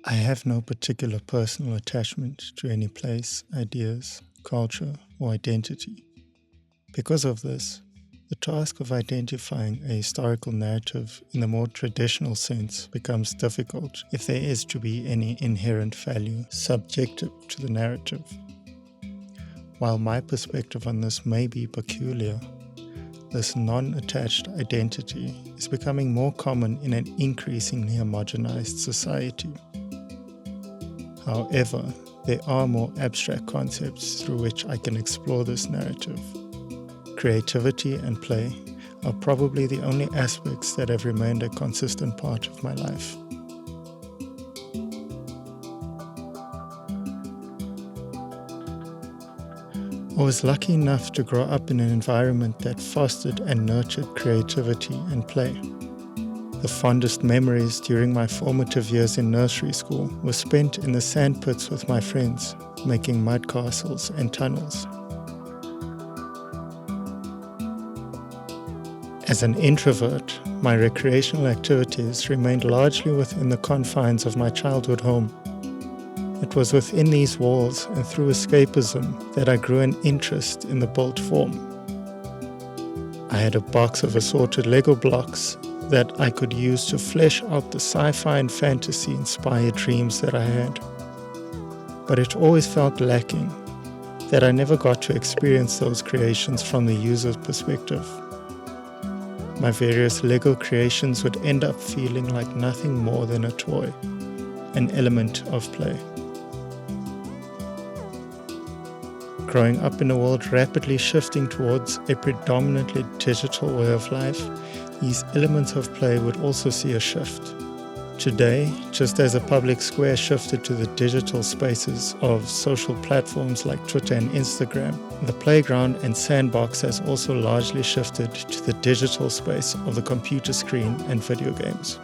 I have no particular personal attachment to any place, ideas, culture, or identity. Because of this, the task of identifying a historical narrative in the more traditional sense becomes difficult if there is to be any inherent value subjective to the narrative. While my perspective on this may be peculiar, this non-attached identity is becoming more common in an increasingly homogenized society. However, there are more abstract concepts through which I can explore this narrative. Creativity and play are probably the only aspects that have remained a consistent part of my life. I was lucky enough to grow up in an environment that fostered and nurtured creativity and play. The fondest memories during my formative years in nursery school were spent in the sandpits with my friends, making mud castles and tunnels. As an introvert, my recreational activities remained largely within the confines of my childhood home. It was within these walls and through escapism that I grew an interest in the built form. I had a box of assorted Lego blocks that I could use to flesh out the sci-fi and fantasy-inspired dreams that I had. But it always felt lacking, that I never got to experience those creations from the user's perspective. My various Lego creations would end up feeling like nothing more than a toy, an element of play. Growing up in a world rapidly shifting towards a predominantly digital way of life, these elements of play would also see a shift. Today, just as a public square shifted to the digital spaces of social platforms like Twitter and Instagram, the playground and sandbox has also largely shifted to the digital space of the computer screen and video games.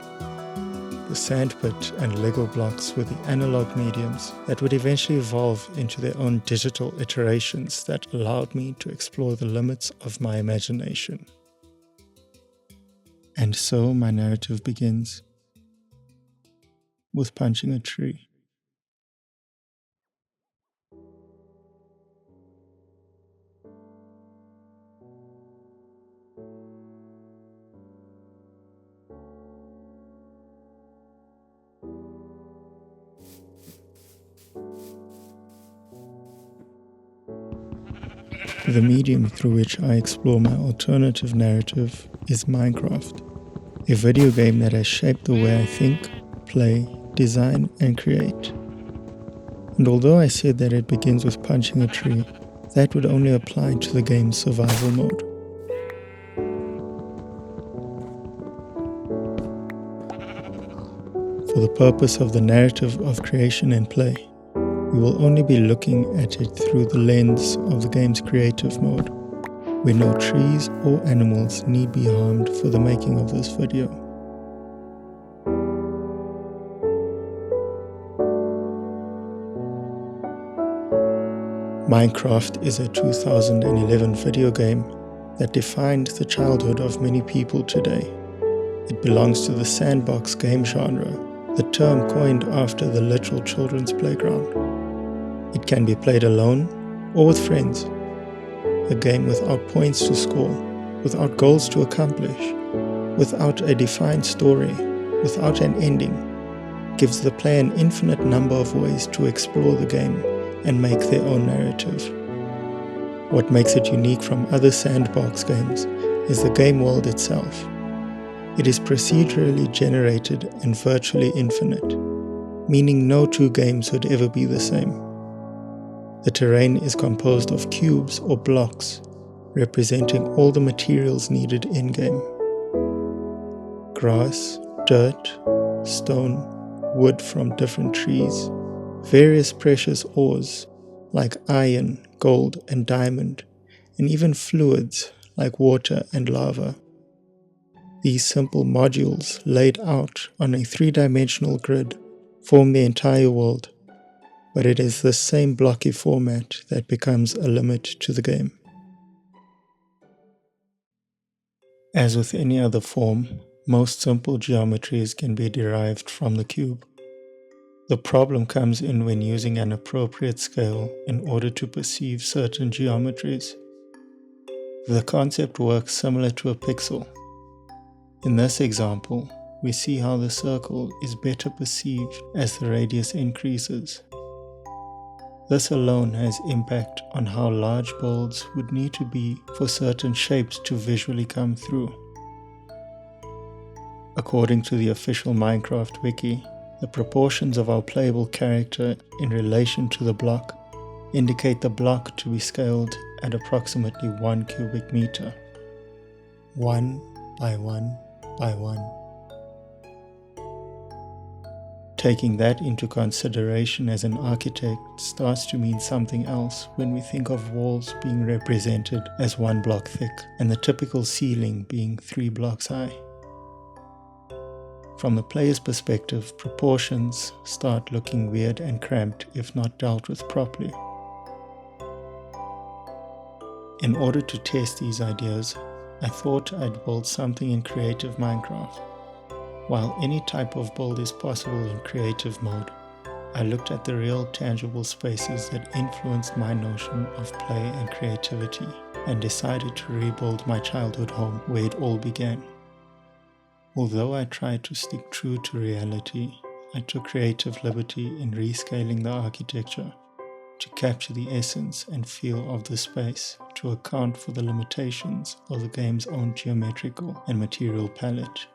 The sandpit and Lego blocks were the analog mediums that would eventually evolve into their own digital iterations that allowed me to explore the limits of my imagination. And so my narrative begins with punching a tree. The medium through which I explore my alternative narrative is Minecraft, a video game that has shaped the way I think, play, design, and create. And although I said that it begins with punching a tree, that would only apply to the game's survival mode. For the purpose of the narrative of creation and play, we will only be looking at it through the lens of the game's creative mode, where no trees or animals need be harmed for the making of this video. Minecraft is a 2011 video game that defined the childhood of many people today. It belongs to the sandbox game genre, the term coined after the literal children's playground. It can be played alone or with friends. A game without points to score, without goals to accomplish, without a defined story, without an ending, gives the player an infinite number of ways to explore the game and make their own narrative. What makes it unique from other sandbox games is the game world itself. It is procedurally generated and virtually infinite, meaning no two games would ever be the same. The terrain is composed of cubes or blocks, representing all the materials needed in-game. Grass, dirt, stone, wood from different trees, various precious ores like iron, gold, and diamond, and even fluids like water and lava. These simple modules laid out on a three-dimensional grid form the entire world, but it is this same blocky format that becomes a limit to the game. As with any other form, most simple geometries can be derived from the cube. The problem comes in when using an appropriate scale in order to perceive certain geometries. The concept works similar to a pixel. In this example, we see how the circle is better perceived as the radius increases. This alone has impact on how large builds would need to be for certain shapes to visually come through. According to the official Minecraft wiki, the proportions of our playable character in relation to the block indicate the block to be scaled at approximately 1 cubic meter. 1 by 1 by 1. Taking that into consideration as an architect starts to mean something else when we think of walls being represented as 1 block thick and the typical ceiling being 3 blocks high. From the player's perspective, proportions start looking weird and cramped if not dealt with properly. In order to test these ideas, I thought I'd build something in Creative Minecraft. While any type of build is possible in creative mode, I looked at the real tangible spaces that influenced my notion of play and creativity and decided to rebuild my childhood home where it all began. Although I tried to stick true to reality, I took creative liberty in rescaling the architecture to capture the essence and feel of the space to account for the limitations of the game's own geometrical and material palette.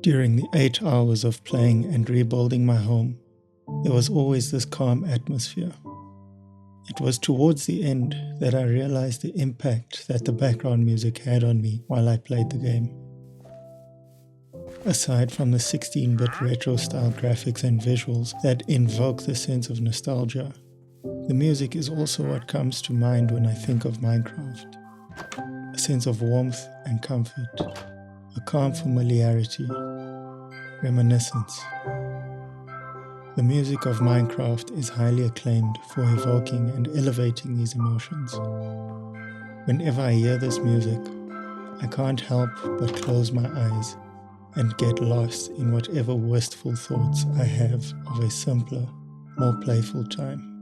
During the 8 hours of playing and rebuilding my home, there was always this calm atmosphere. It was towards the end that I realized the impact that the background music had on me while I played the game. Aside from the 16-bit retro-style graphics and visuals that invoke the sense of nostalgia, the music is also what comes to mind when I think of Minecraft. A sense of warmth and comfort, a calm familiarity, reminiscence. The music of Minecraft is highly acclaimed for evoking and elevating these emotions. Whenever I hear this music, I can't help but close my eyes and get lost in whatever wistful thoughts I have of a simpler, more playful time.